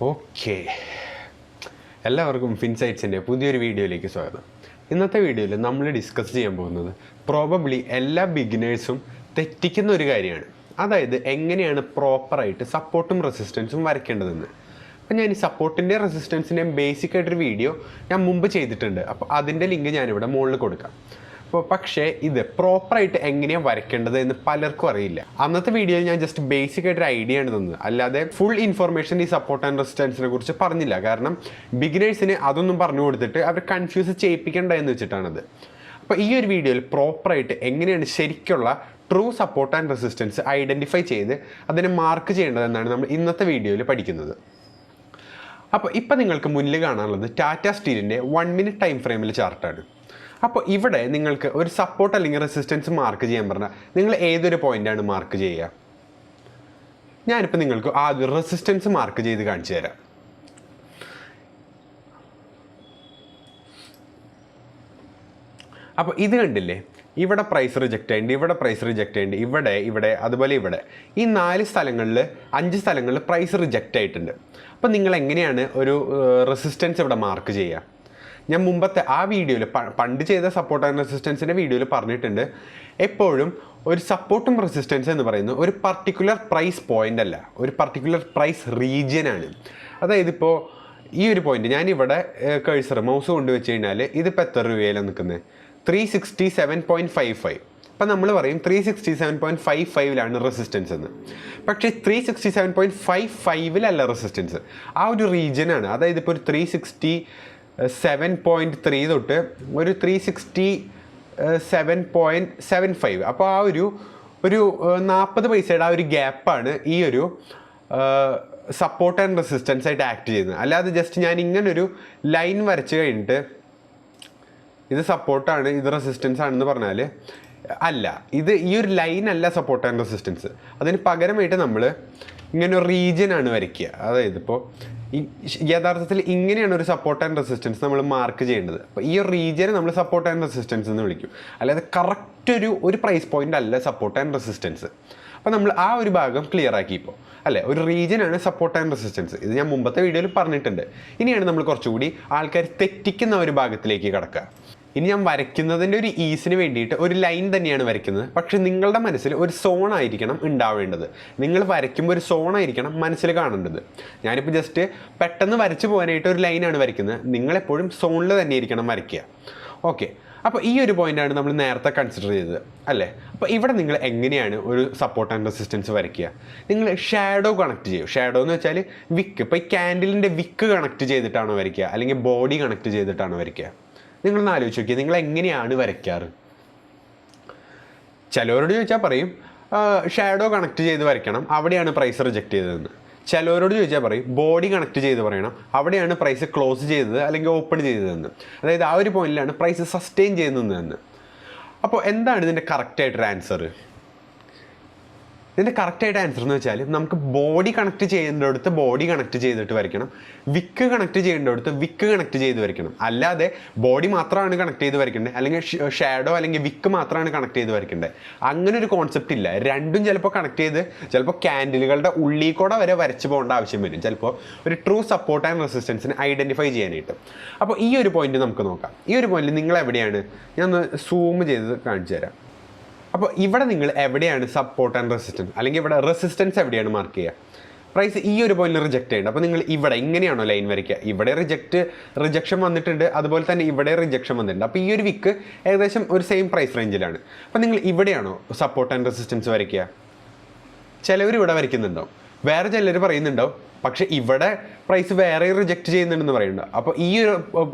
Okay, എല്ലാവർക്കും ഫിൻസൈറ്റ്സിൻ്റെ പുതിയൊരു വീഡിയോയിലേക്ക് സ്വാഗതം. ഇന്നത്തെ വീഡിയോയിൽ നമ്മൾ ഡിസ്കസ് ചെയ്യാൻ പോകുന്നത് പ്രോബബ്ലി എല്ലാ ബിഗിനേഴ്സും തെറ്റിക്കുന്ന ഒരു കാര്യമാണ്. അതായത് എങ്ങനെയാണ് പ്രോപ്പറായിട്ട് സപ്പോർട്ടും റെസിസ്റ്റൻസും വരയ്ക്കേണ്ടതെന്ന്. അപ്പോൾ ഞാൻ ഈ സപ്പോർട്ടിൻ്റെ റെസിസ്റ്റൻസിൻ്റെയും ബേസിക്കായിട്ടൊരു വീഡിയോ ഞാൻ മുമ്പ് ചെയ്തിട്ടുണ്ട്. അപ്പോൾ അതിൻ്റെ ലിങ്ക് ഞാനിവിടെ മുകളിൽ കൊടുക്കാം. പക്ഷേ ഇത് പ്രോപ്പറായിട്ട് എങ്ങനെയാണ് വരയ്ക്കേണ്ടത് എന്ന് പലർക്കും അറിയില്ല. അന്നത്തെ വീഡിയോയിൽ ഞാൻ ജസ്റ്റ് ബേസിക് ആയിട്ടൊരു ഐഡിയ ആണ് തന്നത്, അല്ലാതെ ഫുൾ ഇൻഫർമേഷൻ ഈ സപ്പോർട്ട് ആൻഡ് റെസിസ്റ്റൻസിനെ കുറിച്ച് പറഞ്ഞില്ല. കാരണം ബിഗിനേഴ്സിന് അതൊന്നും പറഞ്ഞു കൊടുത്തിട്ട് അവർ കൺഫ്യൂസ് ചെയ്യിപ്പിക്കേണ്ട എന്ന് വെച്ചിട്ടാണത്. അപ്പോൾ ഈ ഒരു വീഡിയോയിൽ പ്രോപ്പറായിട്ട് എങ്ങനെയാണ് ശരിക്കുള്ള true support and resistance identify ചെയ്ത് അതിനെ മാർക്ക് ചെയ്യേണ്ടതെന്നാണ് നമ്മൾ ഇന്നത്തെ വീഡിയോയിൽ പഠിക്കുന്നത്. അപ്പോൾ ഇപ്പം നിങ്ങൾക്ക് മുന്നിൽ കാണാനുള്ളത് ടാറ്റ സ്റ്റീലിൻ്റെ 1 മിനിറ്റ് ടൈം ഫ്രെയിമിൽ ചാർട്ടാണ്. അപ്പോൾ ഇവിടെ നിങ്ങൾക്ക് ഒരു സപ്പോർട്ട് അല്ലെങ്കിൽ റെസിസ്റ്റൻസ് മാർക്ക് ചെയ്യാൻ പറഞ്ഞാൽ നിങ്ങൾ ഏതൊരു പോയിൻ്റാണ് മാർക്ക് ചെയ്യുക? ഞാനിപ്പോൾ നിങ്ങൾക്ക് ആദ്യം റെസിസ്റ്റൻസ് മാർക്ക് ചെയ്ത് കാണിച്ചു തരാം. അപ്പോൾ ഇത് കണ്ടില്ലേ, ഇവിടെ പ്രൈസ് റിജക്റ്റ് ചെയ്യുന്നുണ്ട്, ഇവിടെ പ്രൈസ് റിജക്റ്റ് ചെയ്യുന്നുണ്ട്, ഇവിടെ അതുപോലെ ഇവിടെ ഈ 4 സ്ഥലങ്ങളിൽ 5 സ്ഥലങ്ങളിൽ പ്രൈസ് റിജക്റ്റ് ആയിട്ടുണ്ട്. അപ്പോൾ നിങ്ങൾ എങ്ങനെയാണ് ഒരു റെസിസ്റ്റൻസ് ഇവിടെ മാർക്ക് ചെയ്യുക? ഞാൻ മുമ്പത്തെ ആ വീഡിയോയിൽ പണ്ട് ചെയ്ത സപ്പോർട്ട് ആൻഡ് റെസിസ്റ്റൻസിൻ്റെ വീഡിയോയിൽ പറഞ്ഞിട്ടുണ്ട്, എപ്പോഴും ഒരു സപ്പോർട്ടും റെസിസ്റ്റൻസ് എന്ന് പറയുന്നത് ഒരു പർട്ടിക്കുലർ പ്രൈസ് പോയിൻ്റ് അല്ല, ഒരു പർട്ടിക്കുലർ പ്രൈസ് റീജിയനാണ്. അതായത് ഇപ്പോൾ ഈ ഒരു പോയിൻ്റ് ഞാനിവിടെ കഴ്സർ മൗസ് കൊണ്ടുവച്ച് കഴിഞ്ഞാൽ ഇതിപ്പോൾ എത്ര രൂപയിലാണ് നിൽക്കുന്നത്? 367.55. അപ്പം നമ്മൾ പറയും 367.55 റെസിസ്റ്റൻസ് എന്ന്. പക്ഷേ 367.55 റെസിസ്റ്റൻസ്, ആ ഒരു റീജിയനാണ്. അതായത് ഇപ്പോൾ ഒരു 367.3 തൊട്ട് ഒരു 367.75, അപ്പോൾ ആ ഒരു 40 പൈസയുടെ ആ ഒരു ഗ്യാപ്പാണ് ഈ ഒരു സപ്പോർട്ട് ആൻഡ് റെസിസ്റ്റൻസ് ആയിട്ട് ആക്ട് ചെയ്യുന്നത്. അല്ലാതെ ജസ്റ്റ് ഞാൻ ഇങ്ങനൊരു ലൈൻ വരച്ച് കഴിഞ്ഞിട്ട് ഇത് സപ്പോർട്ടാണ് ഇത് റെസിസ്റ്റൻസ് ആണെന്ന് പറഞ്ഞാൽ അല്ല, ഈ ഒരു ലൈൻ അല്ല സപ്പോർട്ട് ആൻഡ് റെസിസ്റ്റൻസ്. അതിന് പകരമായിട്ട് നമ്മൾ ഇങ്ങനെ ഒരു റീജിയനാണ് വരയ്ക്കുക. അതായത് ഇപ്പോൾ യഥാർത്ഥത്തിൽ ഇങ്ങനെയാണ് ഒരു സപ്പോർട്ട് ആൻഡ് റെസിസ്റ്റൻസ് നമ്മൾ മാർക്ക് ചെയ്യേണ്ടത്. അപ്പോൾ ഈ ഒരു റീജിയനെ നമ്മൾ സപ്പോർട്ട് ആൻഡ് റെസിസ്റ്റൻസ് എന്ന് വിളിക്കും. അല്ലാതെ കറക്റ്റ് ഒരു പ്രൈസ് പോയിൻ്റ് അല്ല സപ്പോർട്ട് ആൻഡ് റെസിസ്റ്റൻസ്. അപ്പോൾ നമ്മൾ ആ ഒരു ഭാഗം ക്ലിയർ ആക്കി ഇപ്പോൾ അല്ലേ. ഒരു റീജിയനാണ് സപ്പോർട്ട് ആൻഡ് റെസിസ്റ്റൻസ്. ഇത് ഞാൻ മുമ്പത്തെ വീഡിയോയിൽ പറഞ്ഞിട്ടുണ്ട്. ഇനിയാണ് നമ്മൾ കുറച്ചുകൂടി ആൾക്കാർ തെറ്റിക്കുന്ന ഒരു ഭാഗത്തിലേക്ക് കടക്കുക. ഇനി ഞാൻ വരയ്ക്കുന്നതിൻ്റെ ഒരു ഈസിന് വേണ്ടിയിട്ട് ഒരു ലൈൻ തന്നെയാണ് വരയ്ക്കുന്നത്. പക്ഷേ നിങ്ങളുടെ മനസ്സിൽ ഒരു സോൺ ആയിരിക്കണം ഉണ്ടാവേണ്ടത്. നിങ്ങൾ വരയ്ക്കുമ്പോൾ ഒരു സോൺ ആയിരിക്കണം മനസ്സിൽ കാണേണ്ടത്. ഞാനിപ്പോൾ ജസ്റ്റ് പെട്ടെന്ന് വരച്ച് പോകാനായിട്ട് ഒരു ലൈനാണ് വരയ്ക്കുന്നത്. നിങ്ങളെപ്പോഴും സോണിൽ തന്നെ ആയിരിക്കണം വരയ്ക്കുക. ഓക്കെ, അപ്പോൾ ഈ ഒരു പോയിൻ്റാണ് നമ്മൾ നേരത്തെ കൺസിഡർ ചെയ്തത് അല്ലേ. അപ്പോൾ ഇവിടെ നിങ്ങൾ എങ്ങനെയാണ് ഒരു സപ്പോർട്ട് ആൻഡ് റെസിസ്റ്റൻസ് വരയ്ക്കുക? നിങ്ങൾ ഷാഡോ കണക്ട് ചെയ്യും. ഷാഡോ എന്ന് വെച്ചാൽ വിക്ക്. ഇപ്പോൾ ഈ ക്യാൻഡിലിൻ്റെ വിക്ക് കണക്ട് ചെയ്തിട്ടാണോ വരയ്ക്കുക, അല്ലെങ്കിൽ ബോഡി കണക്ട് ചെയ്തിട്ടാണോ വരയ്ക്കുക? നിങ്ങളൊന്ന് ആലോചിച്ച് നോക്കിയാൽ നിങ്ങൾ എങ്ങനെയാണ് വരയ്ക്കാറ്? ചിലവരോട് ചോദിച്ചാൽ പറയും ഷാഡോ കണക്ട് ചെയ്ത് വരയ്ക്കണം, അവിടെയാണ് പ്രൈസ് റിജക്റ്റ് ചെയ്തതെന്ന്. ചിലവരോട് ചോദിച്ചാൽ പറയും ബോഡി കണക്ട് ചെയ്ത് പറയണം, അവിടെയാണ് പ്രൈസ് ക്ലോസ് ചെയ്തത് അല്ലെങ്കിൽ ഓപ്പൺ ചെയ്തതെന്ന്. അതായത് ആ ഒരു പോയിന്റിലാണ് പ്രൈസ് സസ്റ്റെയിൻ ചെയ്യുന്നതെന്ന്. അപ്പോൾ എന്താണ് ഇതിൻ്റെ കറക്റ്റായിട്ടൊരു ആൻസർ? ഇതിൻ്റെ കറക്റ്റായിട്ട് ആൻസർ എന്ന് വെച്ചാൽ നമുക്ക് ബോഡി കണക്ട് ചെയ്യേണ്ടടുത്ത് ബോഡി കണക്ട് ചെയ്തിട്ട് വരയ്ക്കണം, വിക്ക് കണക്ട് ചെയ്യേണ്ടടുത്ത് വിക്ക് കണക്ട് ചെയ്ത് വരയ്ക്കണം. അല്ലാതെ ബോഡി മാത്രമാണ് കണക്ട് ചെയ്ത് വരയ്ക്കേണ്ടത്, അല്ലെങ്കിൽ ഷാഡോ അല്ലെങ്കിൽ വിക്ക് മാത്രമാണ് കണക്ട് ചെയ്ത് വരയ്ക്കേണ്ടത്. അങ്ങനെ ഒരു കോൺസെപ്റ്റ് ഇല്ല. രണ്ടും ചിലപ്പോൾ കണക്ട് ചെയ്ത് ചിലപ്പോൾ ക്യാൻഡിലുകളുടെ ഉള്ളിൽ കൂടെ വരെ വരച്ച് പോകേണ്ട ആവശ്യം വരും, ചിലപ്പോൾ ഒരു ട്രൂ സപ്പോർട്ട് ആൻഡ് റെസിസ്റ്റൻസിനെ ഐഡൻറ്റിഫൈ ചെയ്യാനായിട്ട്. അപ്പോൾ ഈ ഒരു പോയിന്റ് നമുക്ക് നോക്കാം. ഈ ഒരു പോയിന്റിൽ നിങ്ങൾ എവിടെയാണ്? ഞാൻ ഒന്ന് സൂം ചെയ്ത് കാണിച്ചു തരാം. അപ്പോൾ ഇവിടെ നിങ്ങൾ എവിടെയാണ് സപ്പോർട്ട് ആൻഡ് റെസിസ്റ്റൻസ്, അല്ലെങ്കിൽ ഇവിടെ റെസിസ്റ്റൻസ് എവിടെയാണ് മാർക്ക് ചെയ്യുക? പ്രൈസ് ഈ ഒരു പോയിന്റിൽ റിജക്റ്റ് ചെയ്യേണ്ടത്. അപ്പോൾ നിങ്ങൾ ഇവിടെ ഇങ്ങനെയാണോ ലൈൻ വരയ്ക്കുക? ഇവിടെ റിജക്ഷൻ വന്നിട്ടുണ്ട്, അതുപോലെ തന്നെ ഇവിടെ റിജക്ഷൻ വന്നിട്ടുണ്ട്. അപ്പോൾ ഈ ഒരു വിക്ക് ഏകദേശം ഒരു സെയിം പ്രൈസ് റേഞ്ചിലാണ്. അപ്പോൾ നിങ്ങൾ ഇവിടെയാണോ സപ്പോർട്ട് ആൻഡ് റെസിസ്റ്റൻസ് വരയ്ക്കുക? ചിലവർ ഇവിടെ വരയ്ക്കുന്നുണ്ടോ, വേറെ ചിലർ പറയുന്നുണ്ടാവും പക്ഷേ ഇവിടെ പ്രൈസ് വേറെ റിജക്റ്റ് ചെയ്യുന്നുണ്ടെന്ന് പറയുന്നുണ്ട്. അപ്പോൾ ഈ ഒരു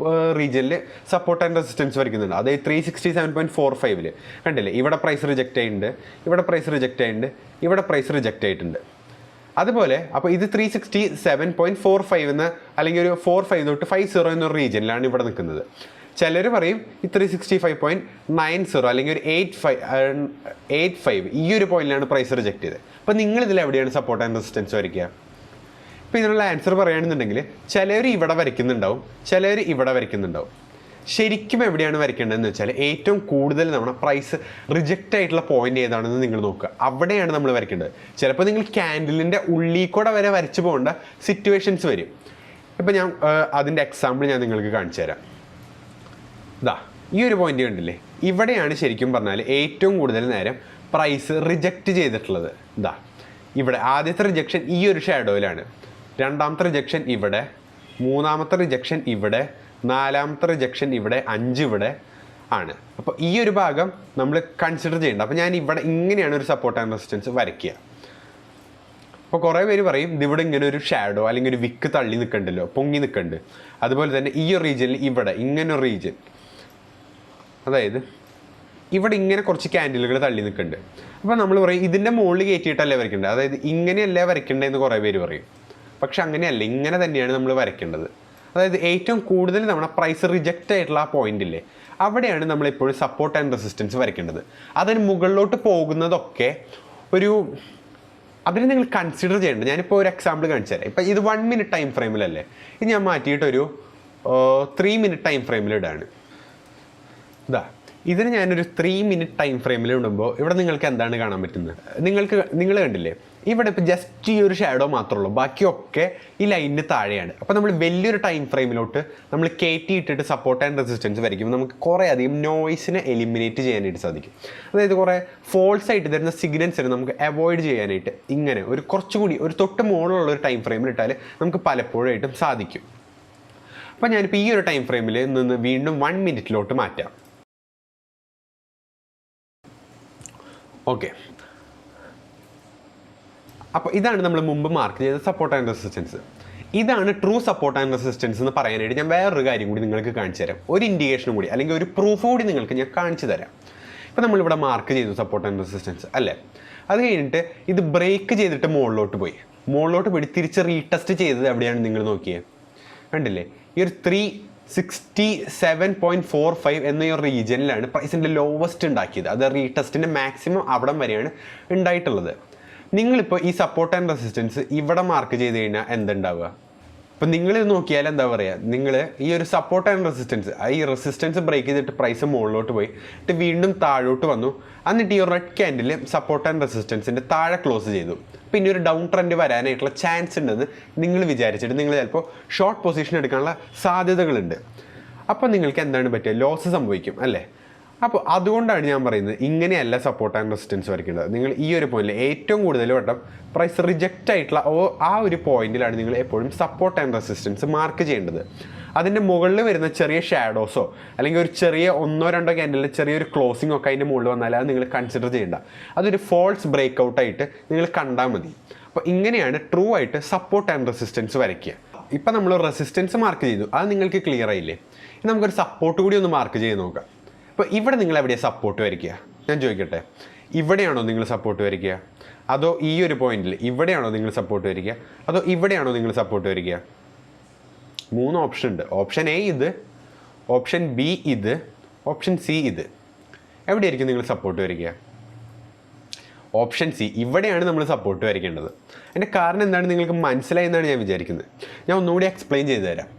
റീജിയനിൽ സപ്പോർട്ട് ആൻഡ് റെസിസ്റ്റൻസ് വരയ്ക്കുന്നുണ്ട്. അതായത് 367.45 കണ്ടില്ലേ, ഇവിടെ പ്രൈസ് റിജക്റ്റ് ചെയ്യുന്നുണ്ട്, ഇവിടെ പ്രൈസ് റിജക്റ്റ് ചെയ്യുന്നുണ്ട്, ഇവിടെ പ്രൈസ് റിജക്റ്റ് ആയിട്ടുണ്ട്. അതുപോലെ അപ്പോൾ ഇത് 367.45 എന്ന അല്ലെങ്കിൽ ഒരു 45 തൊട്ട് 50 എന്നൊരു റീജിയനിലാണ് ഇവിടെ നിൽക്കുന്നത്. ചിലർ പറയും ഈ 365.90 അല്ലെങ്കിൽ ഒരു 85 ഈ ഒരു പോയിന്റിലാണ് പ്രൈസ് റിജക്റ്റ് ചെയ്തത്. അപ്പോൾ നിങ്ങളിതിൽ എവിടെയാണ് സപ്പോർട്ട് ആൻഡ് റെസിസ്റ്റൻസ് വരയ്ക്കുക? ഇപ്പോൾ ഇതിനുള്ള ആൻസർ പറയുകയാണെന്നുണ്ടെങ്കിൽ ചിലർ ഇവിടെ വരയ്ക്കുന്നുണ്ടാവും, ചിലർ ഇവിടെ വരയ്ക്കുന്നുണ്ടാവും. ശരിക്കും എവിടെയാണ് വരയ്ക്കേണ്ടതെന്ന് വെച്ചാൽ ഏറ്റവും കൂടുതൽ നമ്മുടെ പ്രൈസ് റിജക്റ്റ് ആയിട്ടുള്ള പോയിന്റ് ഏതാണെന്ന് നിങ്ങൾ നോക്കുക. അവിടെയാണ് നമ്മൾ വരയ്ക്കേണ്ടത്. ചിലപ്പോൾ നിങ്ങൾ ക്യാൻഡിലിൻ്റെ ഉള്ളിൽ കൂടെ വരെ വരച്ച് പോകേണ്ട സിറ്റുവേഷൻസ് വരും. ഇപ്പം ഞാൻ അതിൻ്റെ എക്സാമ്പിൾ ഞാൻ നിങ്ങൾക്ക് കാണിച്ചു തരാം. ഇതാ ഈ ഒരു പോയിന്റ് കണ്ടില്ലേ, ഇവിടെയാണ് ശരിക്കും പറഞ്ഞാൽ ഏറ്റവും കൂടുതൽ നേരം പ്രൈസ് റിജക്റ്റ് ചെയ്തിട്ടുള്ളത്. ഇതാ ഇവിടെ ആദ്യത്തെ റിജക്ഷൻ ഈ ഒരു ഷാഡോയിലാണ്, രണ്ടാമത്തെ റിജക്ഷൻ ഇവിടെ, മൂന്നാമത്തെ റിജക്ഷൻ ഇവിടെ, നാലാമത്തെ റിജക്ഷൻ ഇവിടെ, 5 ഇവിടെ ആണ്. അപ്പോൾ ഈ ഒരു ഭാഗം നമ്മൾ കൺസിഡർ ചെയ്യേണ്ട. അപ്പോൾ ഞാൻ ഇവിടെ ഇങ്ങനെയാണ് ഒരു സപ്പോർട്ട് ആൻഡ് റെസിസ്റ്റൻസ് വരയ്ക്കുക. അപ്പോൾ കുറേ പേര് പറയും ഇതിവിടെ ഇങ്ങനെ ഒരു ഷാഡോ അല്ലെങ്കിൽ ഒരു വിക്ക് തള്ളി നിൽക്കണ്ടല്ലോ, പൊങ്ങി നിൽക്കുന്നുണ്ട്. അതുപോലെ തന്നെ ഈ ഒരു റീജിയനിൽ ഇവിടെ ഇങ്ങനെ ഒരു റീജിയൻ, അതായത് ഇവിടെ ഇങ്ങനെ കുറച്ച് ക്യാൻഡിലുകൾ തള്ളി നിൽക്കുന്നുണ്ട്. അപ്പോൾ നമ്മൾ പറയും ഇതിൻ്റെ മുകളിൽ കയറ്റിയിട്ടല്ലേ വരയ്ക്കേണ്ടത്, അതായത് ഇങ്ങനെയല്ലേ വരയ്ക്കേണ്ടതെന്ന് കുറേ പേര് പറയും. പക്ഷെ അങ്ങനെയല്ല, ഇങ്ങനെ തന്നെയാണ് നമ്മൾ വരയ്ക്കേണ്ടത്. അതായത് ഏറ്റവും കൂടുതൽ നമ്മുടെ പ്രൈസ് റിജക്റ്റ് ആയിട്ടുള്ള ആ പോയിന്റില്ലേ, അവിടെയാണ് നമ്മളെപ്പോഴും സപ്പോർട്ട് ആൻഡ് റെസിസ്റ്റൻസ് വരയ്ക്കേണ്ടത്. അതിന് മുകളിലോട്ട് പോകുന്നതൊക്കെ അതിന് നിങ്ങൾ കൺസിഡർ ചെയ്യേണ്ടത്. ഞാനിപ്പോൾ ഒരു എക്സാമ്പിൾ കാണിച്ചു തരാം. ഇപ്പം ഇത് 1 മിനിറ്റ് ടൈം ഫ്രെയിമിലല്ലേ, ഇത് ഞാൻ മാറ്റിയിട്ടൊരു 3 മിനിറ്റ് ടൈം ഫ്രെയിമിലിടാണ്. ഇതാ ഇതിന് ഞാനൊരു 3 മിനിറ്റ് ടൈം ഫ്രെയിമിൽ ഇടുമ്പോൾ ഇവിടെ നിങ്ങൾക്ക് എന്താണ് കാണാൻ പറ്റുന്നത്? നിങ്ങൾ കണ്ടില്ലേ, ഇവിടെ ഇപ്പോൾ ജസ്റ്റ് ഈ ഒരു ഷാഡോ മാത്രമേ ഉള്ളൂ, ബാക്കിയൊക്കെ ഈ ലൈനിന് താഴെയാണ്. അപ്പോൾ നമ്മൾ വലിയൊരു ടൈം ഫ്രെയിമിലോട്ട് നമ്മൾ കയറ്റിയിട്ടിട്ട് സപ്പോർട്ട് ആൻഡ് റെസിസ്റ്റൻസ് വരയ്ക്കുമ്പോൾ നമുക്ക് കുറേ അധികം നോയ്സിനെ എലിമിനേറ്റ് ചെയ്യാനായിട്ട് സാധിക്കും. അതായത് കുറേ ഫോൾസ് ആയിട്ട് തരുന്ന സിഗ്നൽസിനെ നമുക്ക് അവോയ്ഡ് ചെയ്യാനായിട്ട് ഇങ്ങനെ ഒരു കുറച്ചുകൂടി ഒരു തൊട്ട് മുകളിലുള്ള ഒരു ടൈം ഫ്രെയിമിൽ ഇട്ടാൽ നമുക്ക് പലപ്പോഴായിട്ടും സാധിക്കും. അപ്പോൾ ഞാനിപ്പോൾ ഈ ഒരു ടൈം ഫ്രെയിമിൽ നിന്ന് വീണ്ടും 1 മിനിറ്റിലോട്ട് മാറ്റാം. ഓക്കെ, അപ്പോൾ ഇതാണ് നമ്മൾ മുമ്പ് മാർക്ക് ചെയ്ത സപ്പോർട്ട് ആൻഡ് റെസിസ്റ്റൻസ്. ഇതാണ് ട്രൂ സപ്പോർട്ട് ആൻഡ് റെസിസ്റ്റൻസ് എന്ന് പറയാനായിട്ട് ഞാൻ വേറൊരു കാര്യം കൂടി നിങ്ങൾക്ക് കാണിച്ചു തരാം. ഒരു ഇൻഡിക്കേഷനും കൂടി അല്ലെങ്കിൽ ഒരു പ്രൂഫ് കൂടി നിങ്ങൾക്ക് ഞാൻ കാണിച്ചു തരാം. ഇപ്പോൾ നമ്മളിവിടെ മാർക്ക് ചെയ്തു സപ്പോർട്ട് ആൻഡ് റെസിസ്റ്റൻസ് അല്ലേ. അത് കഴിഞ്ഞിട്ട് ഇത് ബ്രേക്ക് ചെയ്തിട്ട് മുകളിലോട്ട് പോയി തിരിച്ച് റീടെസ്റ്റ് ചെയ്തത് എവിടെയാണ് നിങ്ങൾ നോക്കിയത്? കണ്ടില്ലേ, ഈ ഒരു 367.45 എന്ന ഈ ഒരു റീജിയനിലാണ് പ്രൈസിൻ്റെ ലോവസ്റ്റ് ഉണ്ടാക്കിയത്. അത് റീടെസ്റ്റിൻ്റെ മാക്സിമം അവിടം വരെയാണ് ഉണ്ടായിട്ടുള്ളത്. നിങ്ങളിപ്പോൾ ഈ സപ്പോർട്ട് ആൻഡ് റെസിസ്റ്റൻസ് ഇവിടെ മാർക്ക് ചെയ്ത് കഴിഞ്ഞാൽ എന്തുണ്ടാവുക? അപ്പോൾ നിങ്ങളിത് നോക്കിയാൽ എന്താ പറയുക, നിങ്ങൾ ഈ ഒരു സപ്പോർട്ട് ആൻഡ് റെസിസ്റ്റൻസ്, ഈ റെസിസ്റ്റൻസ് ബ്രേക്ക് ചെയ്തിട്ട് പ്രൈസ് മുകളിലോട്ട് പോയിട്ട് വീണ്ടും താഴോട്ട് വന്നു, എന്നിട്ട് ഈ റെഡ് ക്യാൻഡിൽ സപ്പോർട്ട് ആൻഡ് റെസിസ്റ്റൻസിൻ്റെ താഴെ ക്ലോസ് ചെയ്തു. പിന്നെ ഒരു ഡൗൺ ട്രെൻഡ് വരാനായിട്ടുള്ള ചാൻസ് ഉണ്ടെന്ന് നിങ്ങൾ വിചാരിച്ചിട്ട് നിങ്ങൾ ചിലപ്പോൾ ഷോർട്ട് പൊസിഷൻ എടുക്കാനുള്ള സാധ്യതകളുണ്ട്. അപ്പോൾ നിങ്ങൾക്ക് എന്താണ് പറ്റുക? ലോസ് സംഭവിക്കും അല്ലേ. അപ്പോൾ അതുകൊണ്ടാണ് ഞാൻ പറയുന്നത് ഇങ്ങനെയല്ല സപ്പോർട്ട് ആൻഡ് റെസിസ്റ്റൻസ് വരയ്ക്കേണ്ടത്. നിങ്ങൾ ഈ ഒരു പോയിന്റിൽ ഏറ്റവും കൂടുതൽ വട്ടം പ്രൈസ് റിജക്റ്റ് ആയിട്ടുള്ള ആ ഒരു പോയിന്റിലാണ് നിങ്ങൾ എപ്പോഴും സപ്പോർട്ട് ആൻഡ് റെസിസ്റ്റൻസ് മാർക്ക് ചെയ്യേണ്ടത്. അതിൻ്റെ മുകളിൽ വരുന്ന ചെറിയ ഷാഡോസോ അല്ലെങ്കിൽ ഒരു ചെറിയ 1-2 ക്യാൻഡിലിൽ ചെറിയൊരു ക്ലോസിംഗ് ഒക്കെ അതിൻ്റെ മുകളിൽ വന്നാൽ അത് നിങ്ങൾ കൺസിഡർ ചെയ്യേണ്ട. അതൊരു ഫോൾസ് ബ്രേക്ക് ഔട്ടായിട്ട് നിങ്ങൾ കണ്ടാൽ മതി. അപ്പോൾ ഇങ്ങനെയാണ് ട്രൂ ആയിട്ട് സപ്പോർട്ട് ആൻഡ് റെസിസ്റ്റൻസ് വരയ്ക്കുക. ഇപ്പം നമ്മൾ റെസിസ്റ്റൻസ് മാർക്ക് ചെയ്തു, അത് നിങ്ങൾക്ക് ക്ലിയർ ആയില്ലേ. ഇനി നമുക്കൊരു സപ്പോർട്ട് കൂടി ഒന്ന് മാർക്ക് ചെയ്ത് നോക്കാം. അപ്പോൾ ഇവിടെ നിങ്ങൾ എവിടെയാണ് സപ്പോർട്ട് വരയ്ക്കുക? ഞാൻ ചോദിക്കട്ടെ, ഇവിടെയാണോ നിങ്ങൾ സപ്പോർട്ട് വരയ്ക്കുക? അതോ ഈ ഒരു പോയിന്റിൽ ഇവിടെയാണോ നിങ്ങൾ സപ്പോർട്ട് വരയ്ക്കുക? അതോ ഇവിടെയാണോ നിങ്ങൾ സപ്പോർട്ട് വരയ്ക്കുക? 3 ഓപ്ഷൻ ഉണ്ട്. ഓപ്ഷൻ എ ഇത്, ഓപ്ഷൻ ബി ഇത്, ഓപ്ഷൻ സി ഇത്. എവിടെയായിരിക്കും നിങ്ങൾ സപ്പോർട്ട് വരയ്ക്കുക? ഓപ്ഷൻ സി, ഇവിടെയാണ് നമ്മൾ സപ്പോർട്ട് വരയ്ക്കേണ്ടത്. അതിൻ്റെ കാരണം എന്താണ് നിങ്ങൾക്ക് മനസ്സിലായി എന്നാണ് ഞാൻ വിചാരിക്കുന്നത്. ഞാൻ ഒന്നുകൂടി എക്സ്പ്ലെയിൻ ചെയ്തു തരാം.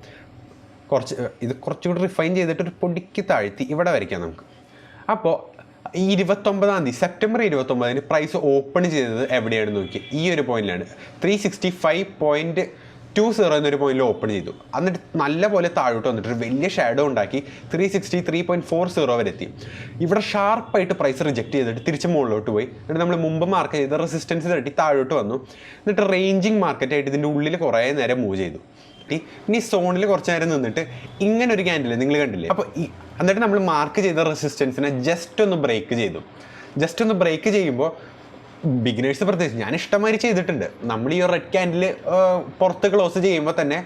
ഇത് കുറച്ചുകൂടി റിഫൈൻ ചെയ്തിട്ട് ഒരു പൊടിക്ക് താഴ്ത്തി ഇവിടെ വരയ്ക്കാം നമുക്ക്. അപ്പോൾ ഈ 29-ാം തീയതി സെപ്റ്റംബർ 29-ന് പ്രൈസ് ഓപ്പൺ ചെയ്തത് എവിടെയാണെന്ന് നോക്കി, ഈ ഒരു പോയിന്റിലാണ്. 365.20 എന്നൊരു പോയിന്റിൽ ഓപ്പൺ ചെയ്തു. എന്നിട്ട് നല്ല പോലെ താഴോട്ട് വന്നിട്ട് ഒരു വലിയ ഷാഡോ ഉണ്ടാക്കി 363.40 വരെ എത്തി. ഇവിടെ ഷാർപ്പായിട്ട് പ്രൈസ് റിജക്റ്റ് ചെയ്തിട്ട് തിരിച്ച് മുകളിലോട്ട് പോയി. എന്നിട്ട് നമ്മൾ മുമ്പ് മാർക്ക് ചെയ്ത റെസിസ്റ്റൻസ് തട്ടി താഴോട്ട് വന്നു. എന്നിട്ട് റേഞ്ചിങ് മാർക്കറ്റായിട്ട് ഇതിൻ്റെ ഉള്ളിൽ കുറേ നേരം മൂവ് ചെയ്തു. ഇനി സോണിൽ കുറച്ച് നേരം നിന്നിട്ട് ഇങ്ങനെ ഒരു ക്യാൻഡിൽ നിങ്ങൾ കണ്ടില്ലേ. അപ്പോൾ എന്നിട്ട് നമ്മൾ മാർക്ക് ചെയ്ത റെസിസ്റ്റൻസിനെ ജസ്റ്റ് ഒന്ന് ബ്രേക്ക് ചെയ്തു. ജസ്റ്റ് ഒന്ന് ബ്രേക്ക് ചെയ്യുമ്പോൾ ബിഗിനേഴ്സ് പ്രത്യേകിച്ച് ഞാൻ ഇഷ്ടമാതിരി ചെയ്തിട്ടുണ്ട്. നമ്മൾ ഈ റെഡ് ക്യാൻഡിൽ പുറത്ത് ക്ലോസ് ചെയ്യുമ്പോൾ തന്നെ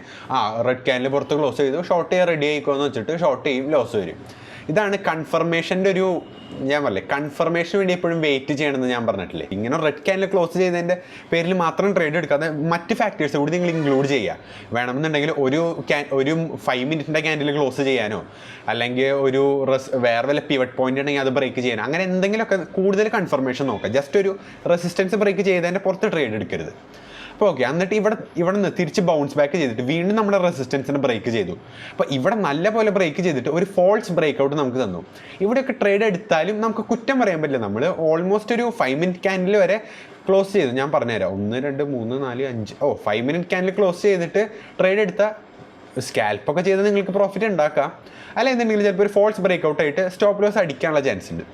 റെഡ് ക്യാൻഡിൽ പുറത്ത് ക്ലോസ് ചെയ്തു, ഷോർട്ട് ചെയ്യാൻ റെഡി ആയിക്കോന്ന് വെച്ചിട്ട് ഷോർട്ട് ചെയ്യും, ലോസ് വരും. ഇതാണ് കൺഫർമേഷൻ്റെ ഒരു ഞാൻ പറഞ്ഞില്ലേ കൺഫർമേഷന് വേണ്ടി എപ്പോഴും വെയിറ്റ് ചെയ്യണമെന്ന് ഞാൻ പറഞ്ഞിട്ടില്ലേ. ഇങ്ങനെ റെഡ് ക്യാൻഡിൽ ക്ലോസ് ചെയ്തതിൻ്റെ പേരിൽ മാത്രം ട്രേഡ് എടുക്കാതെ മറ്റ് ഫാക്ടേഴ്സ് കൂടി നിങ്ങൾ ഇൻക്ലൂഡ് ചെയ്യുക. വേണമെന്നുണ്ടെങ്കിൽ ഒരു 5 മിനിറ്റിൻ്റെ ക്യാൻഡിൽ ക്ലോസ് ചെയ്യാനോ അല്ലെങ്കിൽ ഒരു വേറെ വല്ല പിവറ്റ് പോയിന്റ് ഉണ്ടെങ്കിൽ അത് ബ്രേക്ക് ചെയ്യാനോ അങ്ങനെ എന്തെങ്കിലുമൊക്കെ കൂടുതൽ കൺഫർമേഷൻ നോക്കുക. ജസ്റ്റ് ഒരു റെസിസ്റ്റൻസ് ബ്രേക്ക് ചെയ്തതിൻ്റെ പുറത്ത് ട്രേഡ് എടുക്കരുത്. അപ്പോൾ ഓക്കെ, എന്നിട്ട് ഇവിടെ നിന്ന് തിരിച്ച് ബൗൺസ് ബാക്ക് ചെയ്തിട്ട് വീണ്ടും നമ്മുടെ റെസിസ്റ്റൻസിനെ ബ്രേക്ക് ചെയ്തു. അപ്പോൾ ഇവിടെ നല്ല പോലെ ബ്രേക്ക് ചെയ്തിട്ട് ഒരു ഫോൾസ് ബ്രേക്ക് ഔട്ട് നമുക്ക് തന്നു. ഇവിടെയൊക്കെ ട്രേഡ് എടുത്താലും നമുക്ക് കുറ്റം പറയാൻ പറ്റില്ല. നമ്മൾ ഓൾമോസ്റ്റ് ഒരു 5 മിനിറ്റ് ക്യാൻഡിൽ വരെ ക്ലോസ് ചെയ്തു. ഞാൻ പറഞ്ഞുതരാം, 1 2 3 4 5 5 മിനിറ്റ് ക്യാൻഡിൽ ക്ലോസ് ചെയ്തിട്ട് ട്രേഡ് എടുത്താൽ സ്കാൽപ്പൊക്കെ ചെയ്ത് നിങ്ങൾക്ക് പ്രോഫിറ്റ് ഉണ്ടാക്കാം. അല്ല എന്നുണ്ടെങ്കിൽ ചിലപ്പോൾ ഒരു ഫോൾസ് ബ്രേക്ക് ഔട്ട് ആയിട്ട് സ്റ്റോപ്പ് ലോസ് അടിക്കാനുള്ള ചാൻസ് ഉണ്ട്.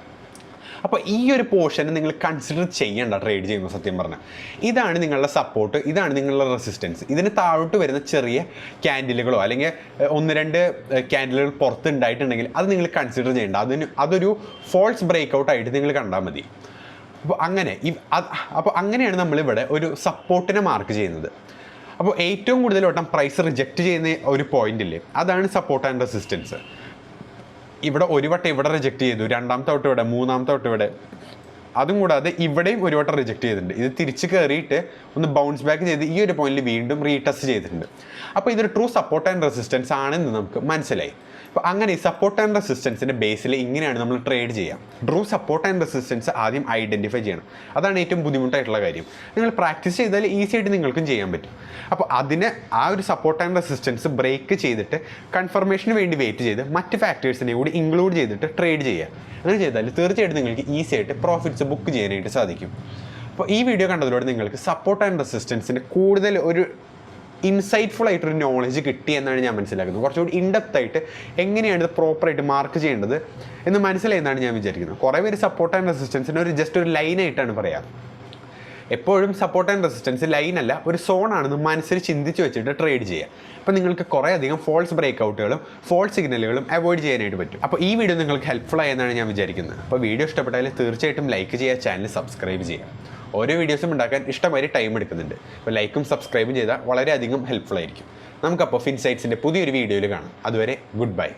അപ്പോൾ ഈ ഒരു പോർഷൻ നിങ്ങൾ കൺസിഡർ ചെയ്യേണ്ട ട്രേഡ് ചെയ്യുമ്പോൾ. സത്യം പറഞ്ഞാൽ ഇതാണ് നിങ്ങളുടെ സപ്പോർട്ട്, ഇതാണ് നിങ്ങളുടെ റെസിസ്റ്റൻസ്. ഇതിന് താഴോട്ട് വരുന്ന ചെറിയ ക്യാൻഡിലുകളോ അല്ലെങ്കിൽ 1-2 ക്യാൻഡിലുകൾ പുറത്ത് ഉണ്ടായിട്ടുണ്ടെങ്കിൽ അത് നിങ്ങൾ കൺസിഡർ ചെയ്യേണ്ട. അതൊരു ഫോൾസ് ബ്രേക്ക് ഔട്ട് ആയിട്ട് നിങ്ങൾ കണ്ടാൽ മതി. അപ്പോൾ അങ്ങനെയാണ് നമ്മളിവിടെ ഒരു സപ്പോർട്ടിനെ മാർക്ക് ചെയ്യുന്നത്. അപ്പോൾ ഏറ്റവും കൂടുതൽ വട്ടം പ്രൈസ് റിജക്റ്റ് ചെയ്യുന്ന ഒരു പോയിന്റ് ഇല്ലേ, അതാണ് സപ്പോർട്ട് ആൻഡ് റെസിസ്റ്റൻസ്. ഇവിടെ ഒരു വട്ടം ഇവിടെ റിജക്റ്റ് ചെയ്തു, രണ്ടാമത്തെ വട്ടം ഇവിടെ, മൂന്നാമത്തെ വട്ടം ഇവിടെ. അതും കൂടാതെ ഇവിടെയും ഒരു വട്ടം റിജക്റ്റ് ചെയ്തിട്ടുണ്ട്. ഇത് തിരിച്ച് കയറിയിട്ട് ഒന്ന് ബൗൺസ് ബാക്ക് ചെയ്ത് ഈ ഒരു പോയിന്റിൽ വീണ്ടും റീടെസ്റ്റ് ചെയ്തിട്ടുണ്ട്. അപ്പോൾ ഇതൊരു ട്രൂ സപ്പോർട്ട് ആൻഡ് റെസിസ്റ്റൻസ് ആണെന്ന് നമുക്ക് മനസ്സിലായി. അപ്പോൾ അങ്ങനെ ഈ സപ്പോർട്ട് ആൻഡ് റെസിസ്റ്റൻസിൻ്റെ ബേസിൽ ഇങ്ങനെയാണ് നമ്മൾ ട്രേഡ് ചെയ്യാം. ട്രൂ സപ്പോർട്ട് ആൻഡ് റെസിസ്റ്റൻസ് ആദ്യം ഐഡൻറ്റിഫൈ ചെയ്യണം. അതാണ് ഏറ്റവും ബുദ്ധിമുട്ടായിട്ടുള്ള കാര്യം. നിങ്ങൾ പ്രാക്ടീസ് ചെയ്താൽ ഈസി ആയിട്ട് നിങ്ങൾക്കും ചെയ്യാൻ പറ്റും. അപ്പോൾ ആ ഒരു സപ്പോർട്ട് ആൻഡ് റെസിസ്റ്റൻസ് ബ്രേക്ക് ചെയ്തിട്ട് കൺഫർമേഷന് വേണ്ടി വെയിറ്റ് ചെയ്ത് മറ്റ് ഫാക്ടേഴ്സിനെ കൂടി ഇൻക്ലൂഡ് ചെയ്തിട്ട് ട്രേഡ് ചെയ്യുക. അങ്ങനെ ചെയ്താൽ തീർച്ചയായിട്ടും നിങ്ങൾക്ക് ഈസി ആയിട്ട് പ്രോഫിറ്റ്സ് ബുക്ക് ചെയ്യാനായിട്ട് സാധിക്കും. അപ്പോൾ ഈ വീഡിയോ കണ്ടതിലൂടെ നിങ്ങൾക്ക് സപ്പോർട്ട് ആൻഡ് റെസിസ്റ്റൻസിൻ്റെ കൂടുതൽ ഒരു ഇൻസൈറ്റ്ഫുൾ ആയിട്ടൊരു നോളജ് കിട്ടി എന്നാണ് ഞാൻ മനസ്സിലാക്കുന്നത്. കുറച്ചുകൂടി ഇൻഡെപ്ത് ആയിട്ട് എങ്ങനെയാണ് ഇത് പ്രോപ്പറായിട്ട് മാർക്ക് ചെയ്യേണ്ടത് എന്ന് മനസ്സിലായെന്നാണ് ഞാൻ വിചാരിക്കുന്നത്. കുറേ പേര് സപ്പോർട്ട് ആൻഡ് റെസിസ്റ്റൻസിന് ജസ്റ്റ് ഒരു ലൈനായിട്ടാണ് പറയാം. എപ്പോഴും സപ്പോർട്ട് ആൻഡ് റെസിസ്റ്റൻസ് ലൈനല്ല, ഒരു സോണാണെന്ന് മനസ്സിൽ ചിന്തിച്ച് വെച്ചിട്ട് ട്രേഡ് ചെയ്യുക. അപ്പോൾ നിങ്ങൾക്ക് കുറേ അധികം ഫോൾസ് ബ്രേക്ക് ഔട്ടുകളും ഫോൾസ് സിഗ്നലുകളും അവോയ്ഡ് ചെയ്യാനായിട്ട് പറ്റും. അപ്പോൾ ഈ വീഡിയോ നിങ്ങൾക്ക് ഹെൽപ്ഫുൾ ആയെന്നാണ് ഞാൻ വിചാരിക്കുന്നത്. അപ്പോൾ വീഡിയോ ഇഷ്ടപ്പെട്ടാൽ തീർച്ചയായിട്ടും ലൈക്ക് ചെയ്യുക, ചാനൽ സബ്സ്ക്രൈബ് ചെയ്യുക. ഓരോ വീഡിയോസും ഉണ്ടാക്കാൻ ഇഷ്ടമായി ടൈം എടുക്കുന്നുണ്ട്. അപ്പോൾ ലൈക്കും സബ്സ്ക്രൈബും ചെയ്താൽ വളരെയധികം ഹെൽപ്ഫുൾ ആയിരിക്കും. നമുക്കപ്പോൾ ഫിൻസൈറ്റ്സിൻ്റെ പുതിയൊരു വീഡിയോയിൽ കാണാം. അതുവരെ ഗുഡ് ബൈ.